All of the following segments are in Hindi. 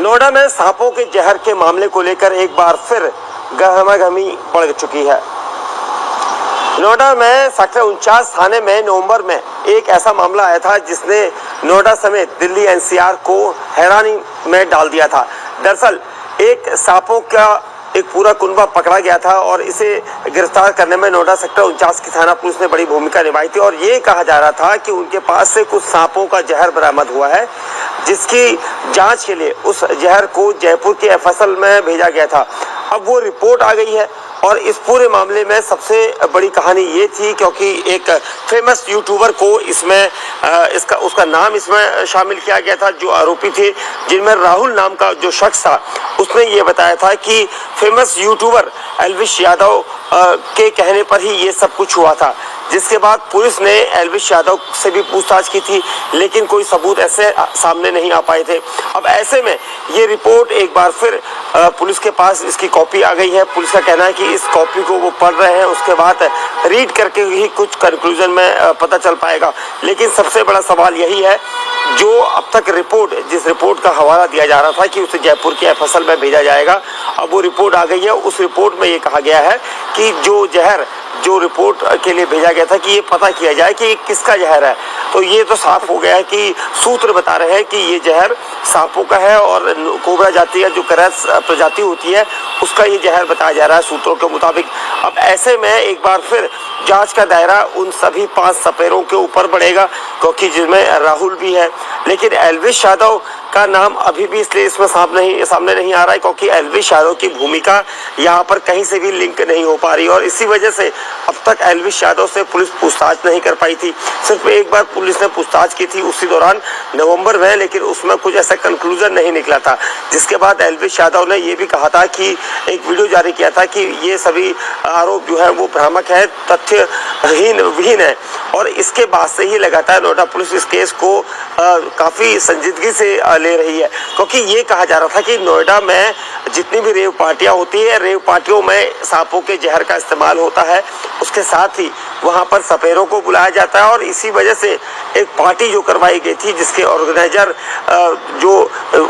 नोएडा में सांपों के जहर के मामले को लेकर एक बार फिर गहमागहमी बढ़ चुकी है। नोएडा में सेक्टर 49 थाने में नवंबर में एक ऐसा मामला आया था जिसने नोएडा समेत दिल्ली एनसीआर को हैरानी में डाल दिया था। दरअसल एक सांपों का एक पूरा कुनबा पकड़ा गया था और इसे गिरफ्तार करने में नोएडा सेक्टर 49 की थाना पुलिस ने बड़ी भूमिका निभाई थी और ये कहा जा रहा था कि उनके पास से कुछ सांपों का जहर बरामद हुआ है, जिसकी जांच के लिए उस जहर को जयपुर के एफएसएल में भेजा गया था। अब वो रिपोर्ट आ गई है और इस पूरे मामले में सबसे बड़ी कहानी ये थी क्योंकि एक फेमस यूट्यूबर को इसमें उसका नाम इसमें शामिल किया गया था। जो आरोपी थे, जिनमें राहुल नाम का जो शख्स था, उसने ये बताया था कि फेमस यूट्यूबर एल्विश यादव के कहने पर ही ये सब कुछ हुआ था। जिसके बाद पुलिस ने एल्विश यादव से भी पूछताछ की थी, लेकिन कोई सबूत ऐसे सामने नहीं आ पाए थे। अब ऐसे में ये रिपोर्ट एक बार फिर पुलिस के पास इसकी कॉपी आ गई है। पुलिस का कहना है कि इस कॉपी को वो पढ़ रहे हैं, उसके बाद रीड करके ही कुछ कंक्लूजन में पता चल पाएगा। लेकिन सबसे बड़ा सवाल यही है, जो अब तक जिस रिपोर्ट का हवाला दिया जा रहा था कि उसे जयपुर के एफएसएल में भेजा जाएगा, अब वो रिपोर्ट आ गई है। उस रिपोर्ट में ये कहा गया है कि जो रिपोर्ट के लिए भेजा गया था कि ये पता किया जाए कि किसका जहर है। तो ये तो साफ हो गया है कि सूत्र बता रहे हैं कि ये जहर सांपों का है और कोबरा जाति का जो करैत प्रजाति होती है उसका ये जहर बताया जा रहा है सूत्रों के मुताबिक। अब ऐसे में एक बार फिर जांच का दायरा उन सभी 5 सपेरों के ऊपर बढ़ेगा, क्योंकि जिनमें राहुल भी है। लेकिन एल्विश यादव का नाम अभी भी इसलिए इसमें सामने नहीं आ रहा है क्योंकि एल्विश यादव की भूमिका यहाँ पर कहीं से भी लिंक नहीं हो पा रही और इसी वजह से अब तक एल्विश यादव से पुलिस पूछताछ नहीं कर पाई थी। सिर्फ एक बार पुलिस ने पूछताछ की थी, उसी दौरान नवंबर में, लेकिन उसमें कुछ ऐसा कंक्लूजन नहीं निकला था। जिसके बाद एल्विश यादव ने ये भी कहा था कि एक वीडियो जारी किया था कि ये सभी आरोप जो है वो भ्रामक है, तथ्यहीन है। और इसके बाद से ही लगातार नोएडा पुलिस इस केस को काफ़ी संजीदगी से ले रही है, क्योंकि ये कहा जा रहा था कि नोएडा में जितनी भी रेव पार्टियां होती है, रेव पार्टियों में सांपों के जहर का इस्तेमाल होता है। उसके साथ ही वहां पर सपेरों को बुलाया जाता है और इसी वजह से एक पार्टी जो करवाई गई थी जिसके ऑर्गेनाइजर जो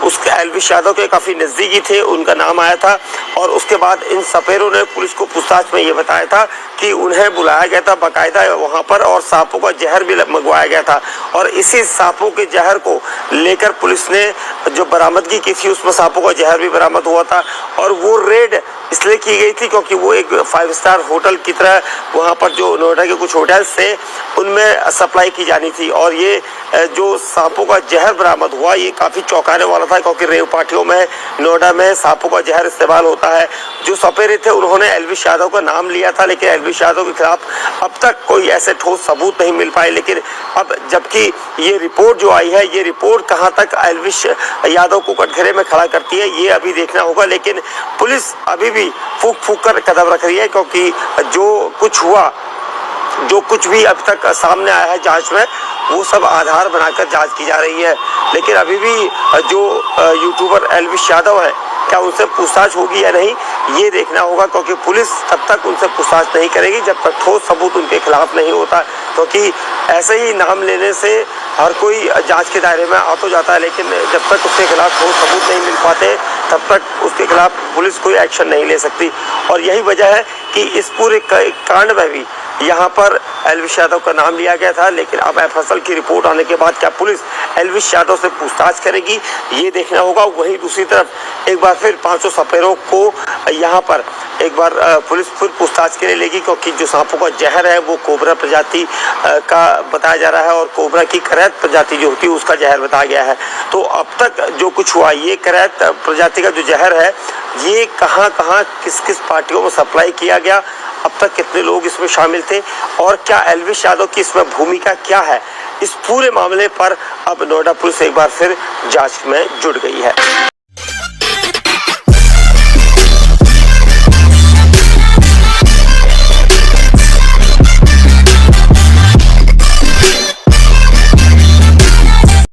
उसके एल्विश यादव के काफ़ी नज़दीकी थे, उनका नाम आया था। और उसके बाद इन सपेरों ने पुलिस को पूछताछ में ये बताया था कि उन्हें बुलाया गया था बाकायदा वहाँ पर और सांपों का जहर भी मंगवाया गया था। और इसी सांपों के जहर को लेकर पुलिस ने जो बरामदगी की थी उसमें सांपों का जहर भी बरामद हुआ था। और वो रेड इसलिए की गई थी क्योंकि वो एक 5 स्टार होटल की तरह वहाँ पर जो नोएडा के कुछ होटल्स थे उनमें सप्लाई की जानी थी। और ये जो सांपों का जहर बरामद हुआ ये काफ़ी चौंकाने वाला था, क्योंकि रेव पार्टियों में नोएडा में सांपों का जहर इस्तेमाल होता है। जो सपेरे थे उन्होंने एल्विश यादव का नाम लिया था, लेकिन एल्विश यादव के खिलाफ अब तक कोई ऐसे ठोस सबूत नहीं मिल पाए। लेकिन अब जबकि ये रिपोर्ट जो आई है, ये रिपोर्ट कहाँ तक एल्विश यादव को कटघरे में खड़ा करती है ये अभी देखना होगा। लेकिन पुलिस अभी भी फूक कर कदम रख रही है, क्योंकि जो कुछ भी अब तक सामने आया है जांच में, वो सब आधार बनाकर जांच की जा रही है। लेकिन अभी भी जो यूट्यूबर एल्विश यादव है, क्या उनसे पूछताछ होगी या नहीं ये देखना होगा, क्योंकि पुलिस तब तक उनसे पूछताछ नहीं करेगी जब तक ठोस सबूत उनके खिलाफ नहीं होता। क्योंकि ऐसे ही नाम लेने से हर कोई जांच के दायरे में आ तो जाता है, लेकिन जब तक उसके खिलाफ ठोस सबूत नहीं मिल पाते तब तक उसके खिलाफ पुलिस कोई एक्शन नहीं ले सकती। और यही वजह है कि इस पूरे कांड में भी यहाँ पर एल्विश यादव का नाम लिया गया था। लेकिन अब एफएसएल की रिपोर्ट आने के बाद क्या पुलिस एल्विश यादव से पूछताछ करेगी ये देखना होगा। वहीं दूसरी तरफ एक बार फिर 500 सपेरों को यहाँ पर एक बार पुलिस फिर पूछताछ के लिए लेगी, क्योंकि जो सांपों का जहर है वो कोबरा प्रजाति का बताया जा रहा है और कोबरा की करैत प्रजाति जो होती है उसका जहर बताया गया है। तो अब तक जो कुछ हुआ, ये करैत प्रजाति का जो जहर है ये कहाँ किस किस पार्टियों में सप्लाई किया गया, अब तक कितने लोग इसमें शामिल थे और क्या एल्विश यादव की इसमें भूमिका क्या है, इस पूरे मामले पर अब नोएडा पुलिस एक बार फिर जांच में जुट गई है।